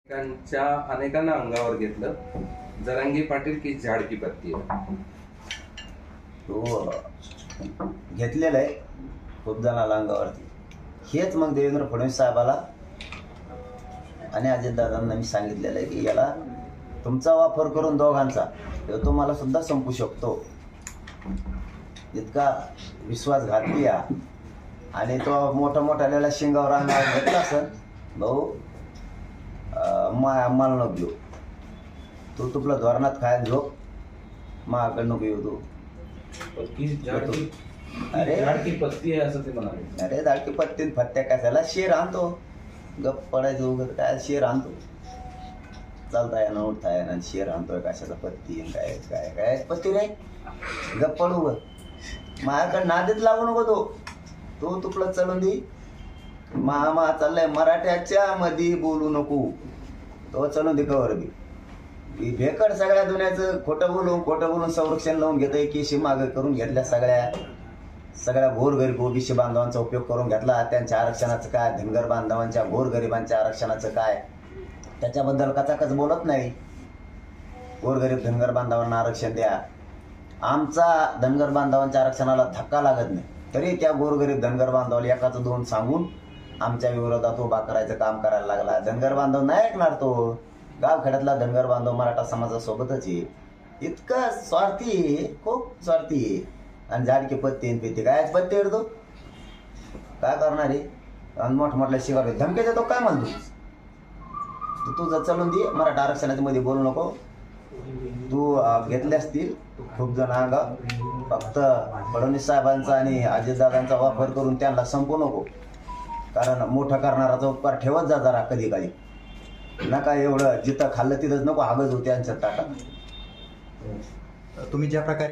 अनेकांना अंगावर घेतलं, जरांगी पाटील की झाड की पत्ती आहे. तो घेतलेला आहे खूप जणांना अंगावरती. हेच मग देवेंद्र फडणवीस साहेबाला आणि अजितदादांना मी सांगितलेलं आहे की याला तुमचा वापर करून दोघांचा तुम्हाला सुद्धा संपू शकतो. इतका विश्वासघाती आहे आणि तो मोठा मोठ्याला शिंगावर अंगावर घेतला असेल. भाऊ मला नको घेऊ, तू तुपला धोरणात खायला झोप, माझ्याकडे नको येऊ तू. अरे झाडकी पत्ती आहे असं ते म्हणाले. अरे झाडकी पत्ती फत्त्या कशाला, शेर आणतो गप पडायचं वगैरे काय, शेर आणतो चालता येणं उठता येणं, शेर आणतोय कशाचा पत्ती काय काय काय पत्ती रे, गप पडू ग, माझ्याकडे नादीत लागू नको तो तुपलं चलून दे. मामा चाललाय मराठ्याच्या मध्ये बोलू नको, तो चलून दे कवर बी भेकड सगळ्या दुनियाचं खोटं बोलून संरक्षण लावून घेतोय. केशी मागे करून घेतल्या सगळ्या गोरगरीब ओबीसी बांधवांचा उपयोग करून घेतला. त्यांच्या आरक्षणाचं काय, धनगर बांधवांच्या गोरगरिबांच्या आरक्षणाचं काय, त्याच्याबद्दल कचाकच बोलत नाही. गोरगरीब धनगर बांधवांना आरक्षण द्या, आमचा धनगर बांधवांच्या आरक्षणाला धक्का लागत नाही तरी त्या गोरगरीब धनगर बांधवाला एकाचं दोन सांगून आमच्या विरोधात उभा करायचं काम करायला लागला. धनगर बांधव नाही ऐकणार. तो गावखेड्यातला धनगर बांधव मराठा समाजासोबतच आहे. इतका स्वार्थी, खूप स्वार्थी. आणि झाडकी पत्ती पित्ती काय पत्ती येतो काय करणार आहे. आणि मोठमोठल्या शिवार धमके देतो काय म्हणतो तू चलून दे, मराठा आरक्षणाच्या मध्ये बोलू नको. तू घेतले असतील खूप जण अंगा, फक्त फडणवीस साहेबांचा आणि अजितदादांचा वापर करून त्यांना संपू नको. कारण मोठा करणाराचा उपकार ठेवत जा जरा कधी काळी. नका एवढं जिथं खाल्लं तिथंच नको हागज होते त्यांच्या ताटात. तुम्ही ज्या प्रकारे